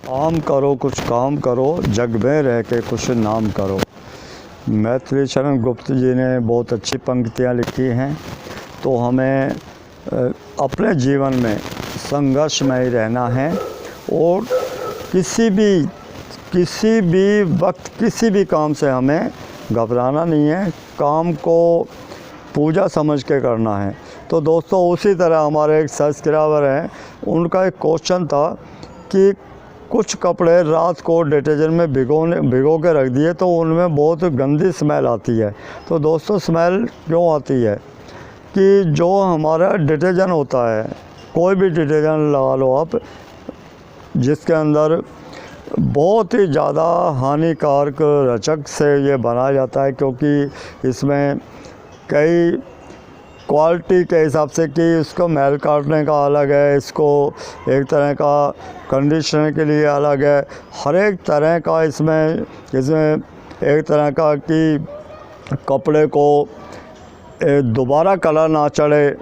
काम करो कुछ काम करो, जग में रह के कुछ नाम करो। मैथिली शरण गुप्त जी ने बहुत अच्छी पंक्तियाँ लिखी हैं। तो हमें अपने जीवन में संघर्ष में ही रहना है और किसी भी वक्त किसी भी काम से हमें घबराना नहीं है। काम को पूजा समझ के करना है। तो दोस्तों, उसी तरह हमारे एक सब्सक्राइबर हैं, उनका एक क्वेश्चन था कि कुछ कपड़े रात को डिटर्जेंट में भिगो के रख दिए तो उनमें बहुत गंदी स्मेल आती है। तो दोस्तों, स्मेल क्यों आती है कि जो हमारा डिटर्जेंट होता है, कोई भी डिटर्जेंट लगा लो आप, जिसके अंदर बहुत ही ज़्यादा हानिकारक रचक से ये बनाया जाता है, क्योंकि इसमें कई क्वालिटी के हिसाब से कि इसको मैल काटने का अलग है, इसको एक तरह का कंडीशनर के लिए अलग है, हर एक तरह का इसमें एक तरह का कि कपड़े को दोबारा कलर ना चढ़े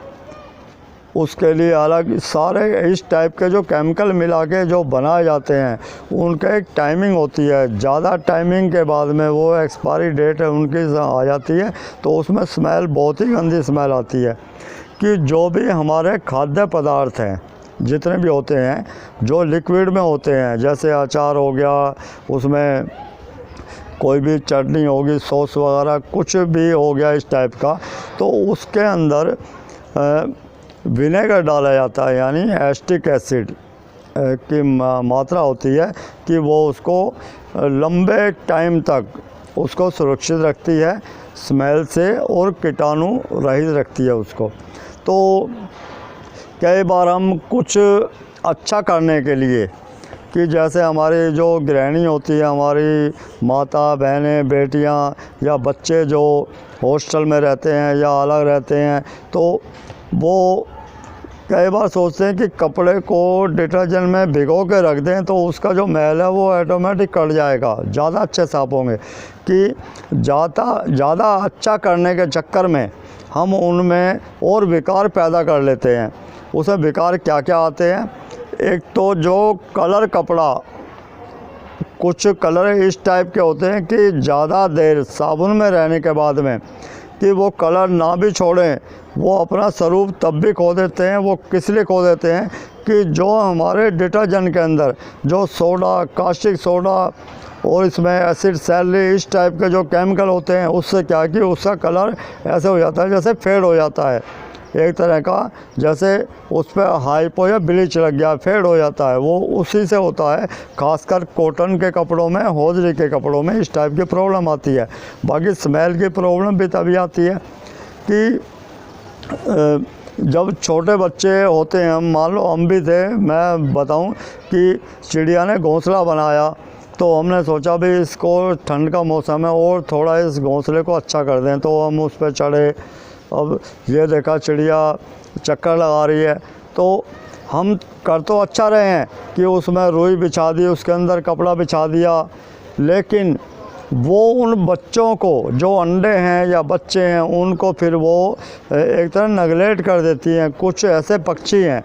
उसके लिए अलग सारे इस टाइप के जो केमिकल मिला के जो बनाए जाते हैं, उनका एक टाइमिंग होती है। ज़्यादा टाइमिंग के बाद में वो एक्सपायरी डेट है उनकी आ जाती है, तो उसमें स्मेल बहुत ही गंदी स्मेल आती है। कि जो भी हमारे खाद्य पदार्थ हैं जितने भी होते हैं, जो लिक्विड में होते हैं, जैसे अचार हो गया, उसमें कोई भी चटनी होगी, सॉस वगैरह कुछ भी हो गया इस टाइप का, तो उसके अंदर विनेगर डाला जाता है, यानी एसिटिक एसिड की मात्रा होती है कि वो उसको लंबे टाइम तक उसको सुरक्षित रखती है स्मेल से और कीटाणु रहित रखती है उसको। तो कई बार हम कुछ अच्छा करने के लिए, कि जैसे हमारी जो गृहिणी होती है, हमारी माता बहनें बेटियां या बच्चे जो हॉस्टल में रहते हैं या अलग रहते हैं, तो वो कई बार सोचते हैं कि कपड़े को डिटर्जेंट में भिगो के रख दें तो उसका जो मैल है वो ऑटोमेटिक कट जाएगा, ज़्यादा अच्छे साफ़ होंगे। कि ज़्यादा अच्छा करने के चक्कर में हम उनमें और विकार पैदा कर लेते हैं। उसमें विकार क्या क्या आते हैं? एक तो जो कलर कपड़ा, कुछ कलर इस टाइप के होते हैं कि ज़्यादा देर साबुन में रहने के बाद में कि वो कलर ना भी छोड़ें, वो अपना स्वरूप तब भी खो देते हैं। वो किस लिए खो देते हैं कि जो हमारे डिटर्जेंट के अंदर जो सोडा, कास्टिक सोडा और इसमें एसिड सैलरी इस टाइप के जो केमिकल होते हैं, उससे क्या कि उसका कलर ऐसे हो जाता है जैसे फेड हो जाता है, एक तरह का जैसे उस पर हाइपो या ब्लीच लग गया, फेड हो जाता है। वो उसी से होता है। खासकर कॉटन के कपड़ों में, हौजरी के कपड़ों में इस टाइप की प्रॉब्लम आती है। बाकी स्मेल की प्रॉब्लम भी तभी आती है कि जब छोटे बच्चे होते हैं, मान लो हम भी थे, मैं बताऊं कि चिड़िया ने घोंसला बनाया तो हमने सोचा भी इसको ठंड का मौसम है और थोड़ा इस घोंसले को अच्छा कर दें, तो हम उस पर चढ़े। अब ये देखा चिड़िया चक्कर लगा रही है, तो हम कर तो अच्छा रहे हैं कि उसमें रुई बिछा दी, उसके अंदर कपड़ा बिछा दिया, लेकिन वो उन बच्चों को जो अंडे हैं या बच्चे हैं उनको फिर वो एक तरह नेगलेक्ट कर देती हैं। कुछ ऐसे पक्षी हैं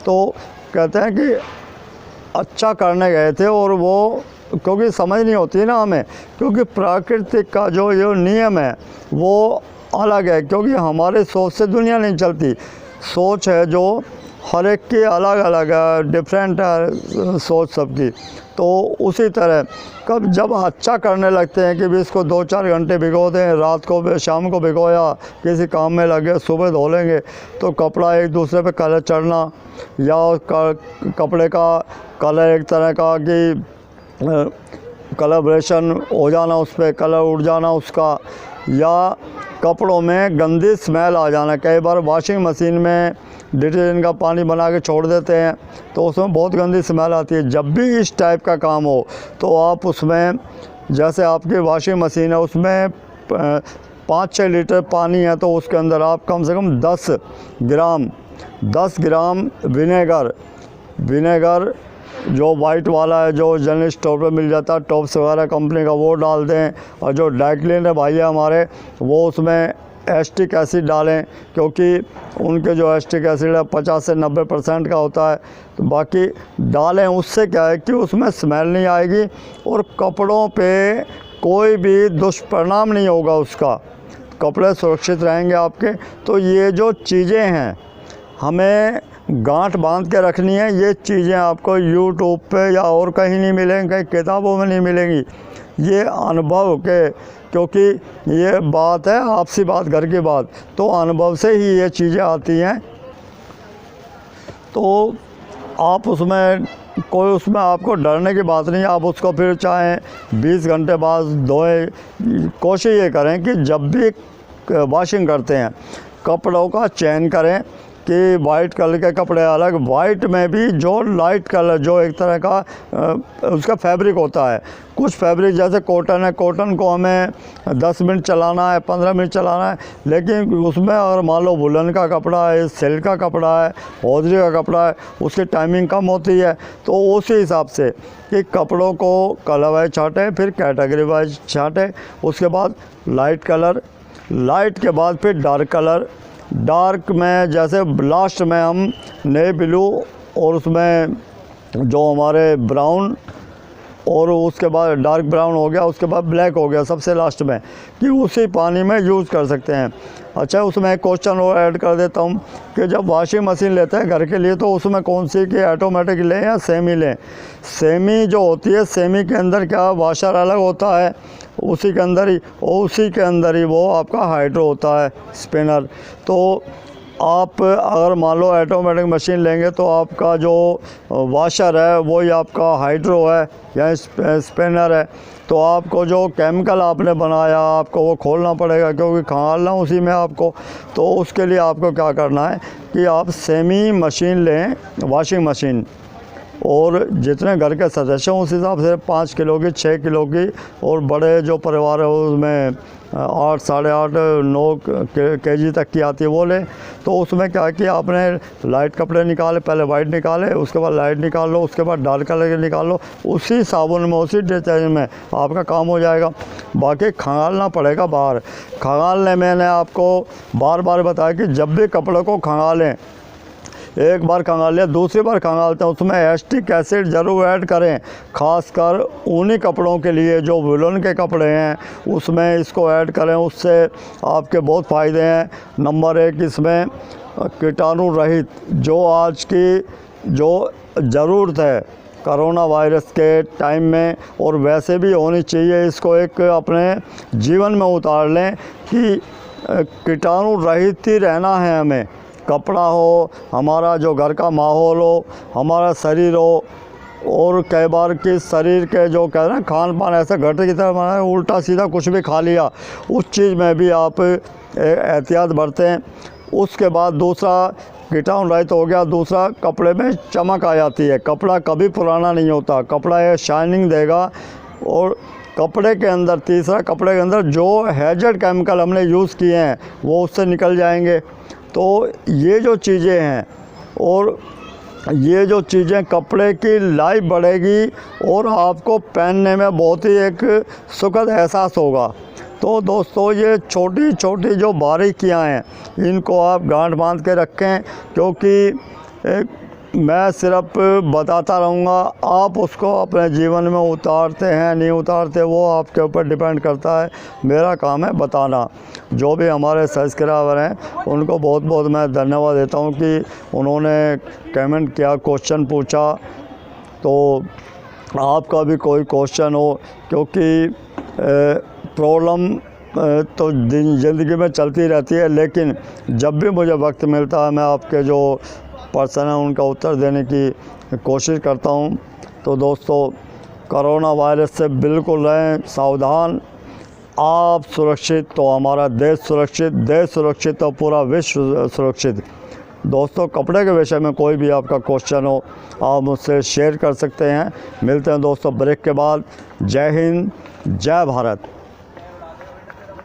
तो कहते हैं कि अच्छा करने गए थे और वो, क्योंकि समझ नहीं होती ना हमें, क्योंकि प्राकृतिक का जो नियम है वो अलग है, क्योंकि हमारे सोच से दुनिया नहीं चलती। सोच है जो हर एक की अलग अलग है, डिफरेंट है सोच सबकी। तो उसी तरह जब अच्छा करने लगते हैं कि भी इसको 2-4 घंटे भिगो दें, रात को शाम को भिगोया, किसी काम में लगे, सुबह धो लेंगे, तो कपड़ा एक दूसरे पे कलर चढ़ना या कपड़े का कलर एक तरह का कि कलब्रेशन हो जाना, उस पर कलर उड़ जाना उसका, या कपड़ों में गंदी स्मेल आ जाना। कई बार वॉशिंग मशीन में डिटर्जेंट का पानी बना के छोड़ देते हैं तो उसमें बहुत गंदी स्मेल आती है। जब भी इस टाइप का काम हो तो आप उसमें, जैसे आपकी वॉशिंग मशीन है उसमें 5-6 लीटर पानी है, तो उसके अंदर आप कम से कम 10 ग्राम विनेगर जो वाइट वाला है, जो जनरल स्टोर पर मिल जाता है, टॉप्स वगैरह कंपनी का, वो डाल दें। और जो डाइक्लिन है भाई हमारे, वो उसमें एस्टिक एसिड डालें, क्योंकि उनके जो एस्टिक एसिड है 50 से 90% का होता है। तो बाकी डालें, उससे क्या है कि उसमें स्मेल नहीं आएगी और कपड़ों पे कोई भी दुष्परिणाम नहीं होगा उसका, कपड़े सुरक्षित रहेंगे आपके। तो ये जो चीज़ें हैं हमें गांठ बांध के रखनी है। ये चीज़ें आपको यूट्यूब पे या और कहीं नहीं मिलेंगी, कहीं किताबों में नहीं मिलेंगी। ये अनुभव के, क्योंकि ये बात है आपसी बात, घर की बात, तो अनुभव से ही ये चीज़ें आती हैं। तो आप उसमें कोई उसमें आपको डरने की बात नहीं है। आप उसको फिर चाहें 20 घंटे बाद धोएं। कोशिश ये करें कि जब भी वॉशिंग करते हैं कपड़ों का चयन करें कि वाइट कलर के कपड़े अलग, वाइट में भी जो लाइट कलर, जो एक तरह का उसका फैब्रिक होता है। कुछ फैब्रिक जैसे कॉटन है, कॉटन को हमें 10 मिनट चलाना है, 15 मिनट चलाना है, लेकिन उसमें अगर मान लो वुलन का कपड़ा है, सिल्क का कपड़ा है, होजरी का कपड़ा है, उसकी टाइमिंग कम होती है। तो उसी हिसाब से कि कपड़ों को कलर वाइज छाटें, फिर कैटेगरी वाइज छाटें, उसके बाद लाइट कलर, लाइट के बाद फिर डार्क कलर। डार्क में जैसे लास्ट में हम नेवी ब्लू और उसमें जो हमारे ब्राउन, और उसके बाद डार्क ब्राउन हो गया, उसके बाद ब्लैक हो गया सबसे लास्ट में, कि उसी पानी में यूज़ कर सकते हैं। अच्छा, उसमें एक क्वेश्चन और ऐड कर देता हूँ कि जब वॉशिंग मशीन लेते हैं घर के लिए तो उसमें कौन सी कि ऑटोमेटिक लें या सेमी लें। सेमी जो होती है, सेमी के अंदर क्या वाशर अलग होता है, उसी के अंदर ही, और उसी के अंदर ही वो आपका हाइड्रो होता है, स्पिनर। तो आप अगर मान लो ऑटोमेटिक मशीन लेंगे तो आपका जो वाशर है वही आपका हाइड्रो है या स्पिनर है। तो आपको जो केमिकल आपने बनाया आपको वो खोलना पड़ेगा, क्योंकि खंगालना उसी में आपको। तो उसके लिए आपको क्या करना है कि आप सेमी मशीन लें, वॉशिंग मशीन, और जितने घर के सदस्य हों उस हिसाब से 5 किलो की, 6 किलो की, और बड़े जो परिवार है उसमें 8, 8.5, 9 केजी तक की आती है वो ले। तो उसमें क्या कि आपने लाइट कपड़े निकाले, पहले वाइट निकाले, उसके बाद लाइट निकाल लो, उसके बाद डार्क कलर के निकाल लो, उसी साबुन में, उसी डिटर्जेंट में आपका काम हो जाएगा। बाकी खंगालना पड़ेगा बाहर। खंगालने मैंने आपको बार बार बताया कि जब भी कपड़े को खंगालें, एक बार खंगाल लिया, दूसरी बार खंगालते हैं उसमें एस्टिक एसिड ज़रूर ऐड करें, ख़ासकर ऊनी कपड़ों के लिए, जो वुलन के कपड़े हैं उसमें इसको ऐड करें, उससे आपके बहुत फ़ायदे हैं। नंबर 1 इसमें कीटाणु रहित, जो आज की जो ज़रूरत है कोरोना वायरस के टाइम में, और वैसे भी होनी चाहिए, इसको एक अपने जीवन में उतार लें कि कीटाणु रहित ही रहना है हमें। कपड़ा हो, हमारा जो घर का माहौल हो, हमारा शरीर हो, और कई बार कि शरीर के जो कह रहे हैं खान पान ऐसे घटे की तरह बना है, उल्टा सीधा कुछ भी खा लिया, उस चीज़ में भी आप एहतियात बरतें। उसके बाद दूसरा कीटाणु रहित हो गया, दूसरा कपड़े में चमक आ जाती है। कपड़ा कभी पुराना नहीं होता, कपड़ा ये शाइनिंग देगा। और कपड़े के अंदर, तीसरा कपड़े के अंदर जो हैज़र्ड केमिकल हमने यूज़ किए हैं वो उससे निकल जाएंगे। तो ये जो चीज़ें हैं, और ये जो चीज़ें, कपड़े की लाइफ बढ़ेगी और आपको पहनने में बहुत ही एक सुखद एहसास होगा। तो दोस्तों, ये छोटी छोटी जो बारीकियां हैं इनको आप गांठ बांध के रखें, क्योंकि मैं सिर्फ बताता रहूँगा, आप उसको अपने जीवन में उतारते हैं नहीं उतारते वो आपके ऊपर डिपेंड करता है। मेरा काम है बताना। जो भी हमारे सब्सक्राइबर हैं उनको बहुत बहुत मैं धन्यवाद देता हूँ कि उन्होंने कमेंट किया, क्वेश्चन पूछा। तो आपका भी कोई क्वेश्चन हो, क्योंकि प्रॉब्लम तो ज़िंदगी में चलती रहती है, लेकिन जब भी मुझे वक्त मिलता है मैं आपके जो पर्सन है उनका उत्तर देने की कोशिश करता हूँ। तो दोस्तों, कोरोना वायरस से बिल्कुल रहें सावधान। आप सुरक्षित तो हमारा देश सुरक्षित, देश सुरक्षित तो पूरा विश्व सुरक्षित। दोस्तों, कपड़े के विषय में कोई भी आपका क्वेश्चन हो आप मुझसे शेयर कर सकते हैं। मिलते हैं दोस्तों ब्रेक के बाद। जय हिंद, जय भारत।